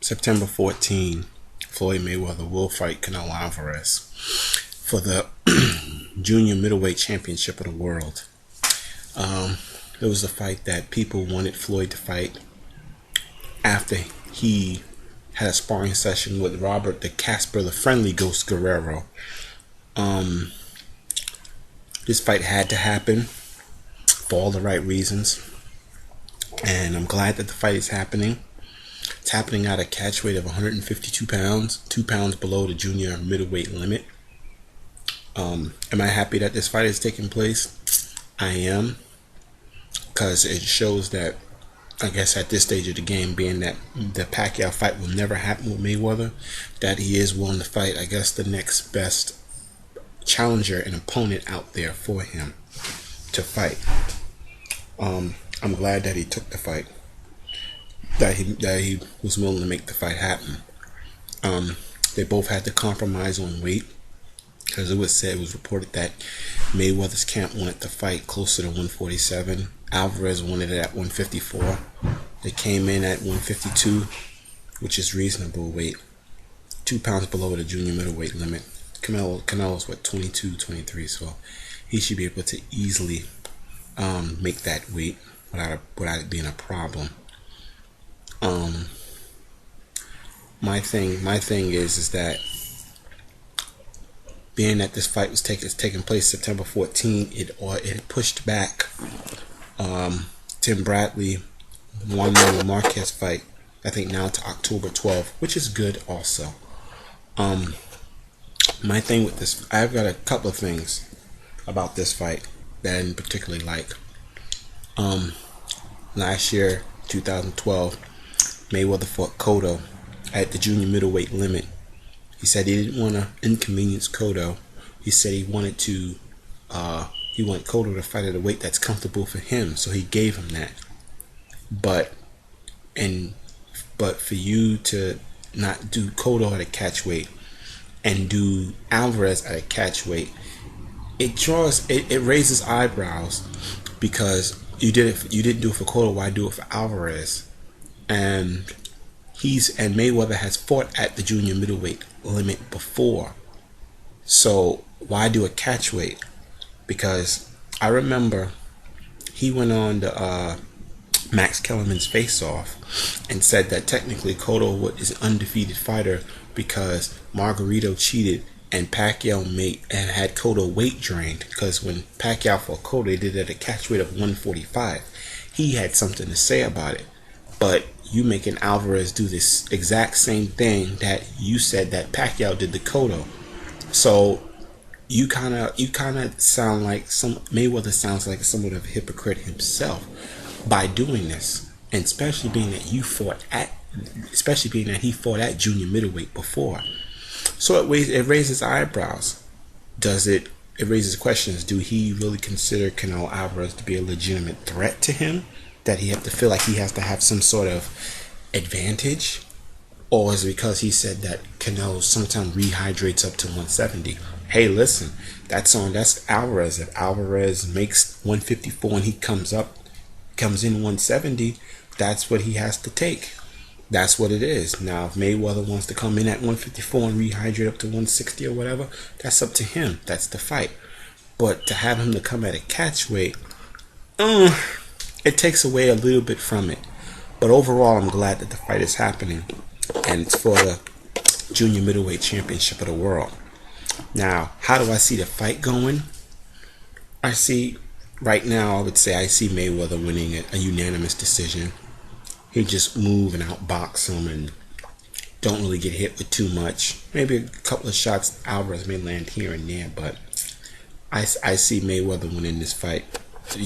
September 14, Floyd Mayweather will fight Canelo Alvarez for the junior middleweight championship of the world. It was a fight that people wanted Floyd to fight after he had a sparring session with Robert the Casper, the Friendly Ghost Guerrero. This fight had to happen for all the right reasons, and I'm glad that the fight is happening. It's happening at a catch weight of 152 pounds, 2 pounds below the junior middleweight limit. Am I happy that this fight is taking place? I am, because it shows that, I guess at this stage of the game, being that the Pacquiao fight will never happen with Mayweather, that he is willing to fight, I guess, the next best challenger and opponent out there for him to fight. I'm glad that he took the fight, that he was willing to make the fight happen. They both had to compromise on weight, because it was reported that Mayweather's camp wanted to fight closer to 147. Alvarez wanted it at 154. They came in at 152, which is reasonable weight, 2 pounds below the junior middleweight limit. Canelo's what, 22, 23, so he should be able to easily make that weight without it being a problem. My thing is that, being that this fight was taking place September 14, it pushed back Tim Bradley Juan Manuel Marquez fight, I think, now to October 12th, which is good also. My thing with this, I've got a couple of things about this fight that I didn't particularly like. Last year, 2012, Mayweather fought Cotto at the junior middleweight limit. He said he didn't want to inconvenience Cotto. He said he wanted Cotto to fight at a weight that's comfortable for him, so he gave him that. But for you to not do Cotto at a catch weight and do Alvarez at a catch weight, it raises eyebrows, because you didn't do it for Cotto. Why do it for Alvarez? And Mayweather has fought at the junior middleweight limit before, so why do a catch weight? Because I remember he went on the Max Kellerman's Face Off and said that technically Cotto is an undefeated fighter because Margarito cheated and Pacquiao had Cotto weight drained, because when Pacquiao fought Cotto, they did it at a catch weight of 145. He had something to say about it, but you making Alvarez do this exact same thing that you said that Pacquiao did to Cotto. So you kind of sound like Mayweather sounds like somewhat of a hypocrite himself by doing this, and especially being that he fought at junior middleweight before. So it raises eyebrows. It raises questions. Do he really consider Canelo Alvarez to be a legitimate threat to him, that he have to feel like he has to have some sort of advantage? Or is it because he said that Canelo sometimes rehydrates up to 170? Hey, listen, that's Alvarez. If Alvarez makes 154 and he comes in 170, that's what he has to take. That's what it is. Now, if Mayweather wants to come in at 154 and rehydrate up to 160 or whatever, that's up to him. That's the fight. But to have him to come at a catch weight, it takes away a little bit from it. But overall, I'm glad that the fight is happening, and it's for the junior middleweight championship of the world. Now, how do I see the fight going? Right now, I would say I see Mayweather winning a unanimous decision. He just move and outbox him and don't really get hit with too much. Maybe a couple of shots Alvarez may land here and there, but I see Mayweather winning this fight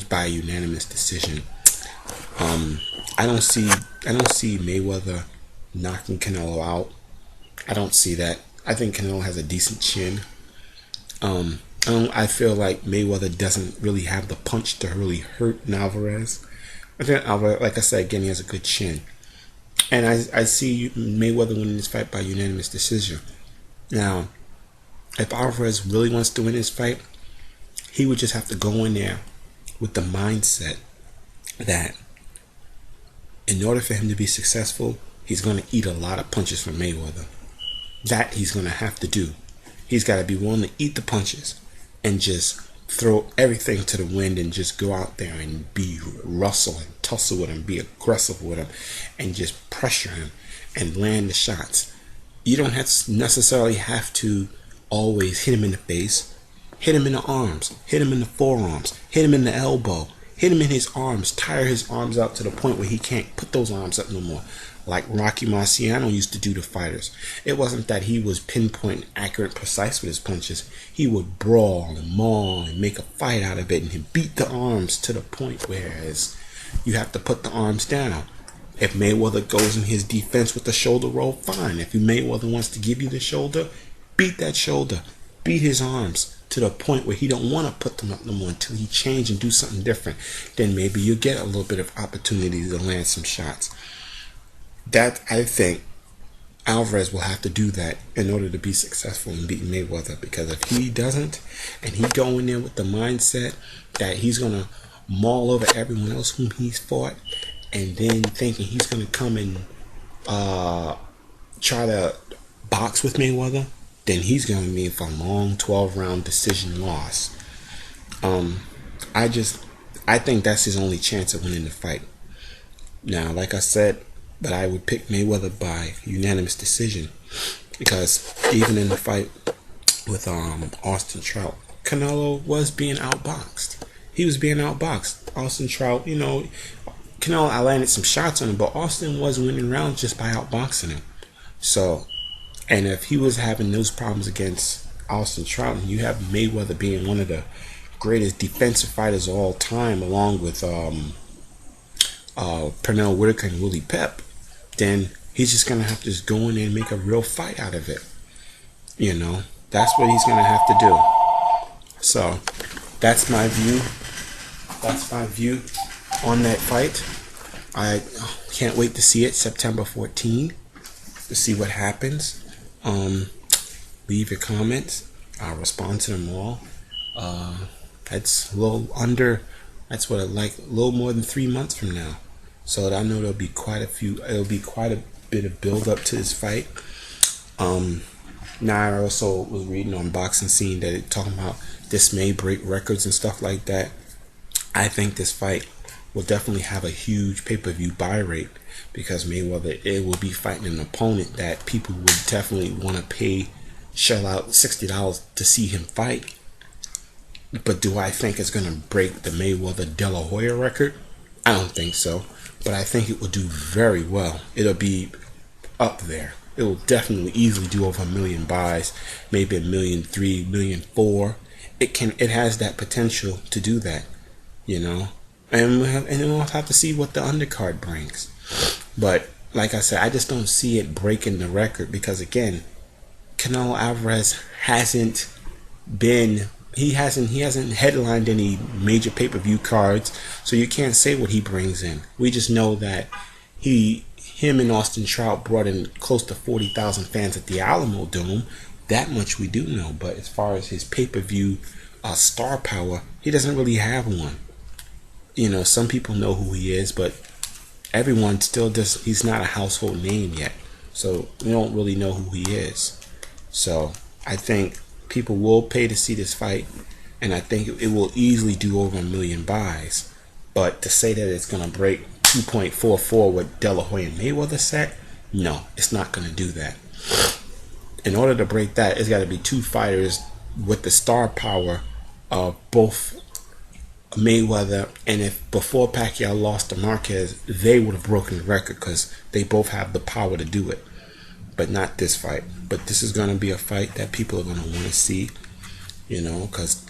by a unanimous decision. I don't see Mayweather knocking Canelo out. I don't see that. I think Canelo has a decent chin. I feel like Mayweather doesn't really have the punch to really hurt Alvarez. I think Alvarez, like I said again, he has a good chin. And I see Mayweather winning this fight by unanimous decision. Now, if Alvarez really wants to win this fight, he would just have to go in there with the mindset that in order for him to be successful, he's going to eat a lot of punches from Mayweather. That he's going to have to do. He's got to be willing to eat the punches and just throw everything to the wind and just go out there and be rustle and tussle with him, be aggressive with him, and just pressure him and land the shots. You don't necessarily have to always hit him in the face. Hit him in the arms, hit him in the forearms, hit him in the elbow, hit him in his arms, tire his arms out to the point where he can't put those arms up no more. Like Rocky Marciano used to do to fighters. It wasn't that he was pinpoint, accurate, precise with his punches. He would brawl and maul and make a fight out of it, and he'd beat the arms to the point whereas you have to put the arms down. If Mayweather goes in his defense with the shoulder roll, fine. If Mayweather wants to give you the shoulder, beat that shoulder. Beat his arms to the point where he don't want to put them up no more until he change and do something different. Then maybe you get a little bit of opportunity to land some shots. That, I think, Alvarez will have to do that in order to be successful in beating Mayweather. Because if he doesn't, and he go in there with the mindset that he's going to maul over everyone else whom he's fought, and then thinking he's going to come and try to box with Mayweather, then he's going to be for a long 12-round decision loss. I think that's his only chance of winning the fight. Now, like I said, but I would pick Mayweather by unanimous decision, because even in the fight with Austin Trout, Canelo was being outboxed. He was being outboxed. Austin Trout, Canelo, I landed some shots on him, but Austin was winning rounds just by outboxing him. So, and if he was having those problems against Austin Trout, and you have Mayweather being one of the greatest defensive fighters of all time, along with Pernell Whitaker and Willie Pep, then he's just going to have to just go in there and make a real fight out of it. That's what he's going to have to do. So, that's my view. That's my view on that fight. I can't wait to see it September 14th, to see what happens. Leave your comments. I'll respond to them all. That's a little under, that's what I like, a little more than 3 months from now. So I know it'll be quite a bit of build up to this fight. Now I also was reading on Boxing Scene that it talking about this may break records and stuff like that. I think this fight will definitely have a huge pay-per-view buy rate, because Mayweather, it will be fighting an opponent that people would definitely want to shell out $60 to see him fight. But do I think it's going to break the Mayweather De La Hoya record? I don't think so. But I think it will do very well. It'll be up there. It will definitely easily do over 1 million buys, maybe 1.3 million, 1.4 million. It has that potential to do that, And we'll have to see what the undercard brings. But like I said, I just don't see it breaking the record, because again, Canelo Alvarez hasn't headlined any major pay-per-view cards, so you can't say what he brings in. We just know that him and Austin Trout brought in close to 40,000 fans at the Alamo Dome. That much we do know. But as far as his pay-per-view star power, he doesn't really have one. Some people know who he is, but everyone still does. He's not a household name yet, so we don't really know who he is. So I think people will pay to see this fight, and I think it will easily do over 1 million buys. But to say that it's going to break 2.44 what De La Hoya and Mayweather set, no, it's not going to do that. In order to break that, it's got to be two fighters with the star power of both Mayweather, and if before Pacquiao lost to Marquez, they would have broken the record, because they both have the power to do it. But not this fight. But this is going to be a fight that people are going to want to see, because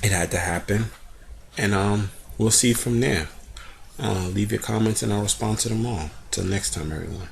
it had to happen. And we'll see from there. Leave your comments and I'll respond to them all. Till next time, everyone.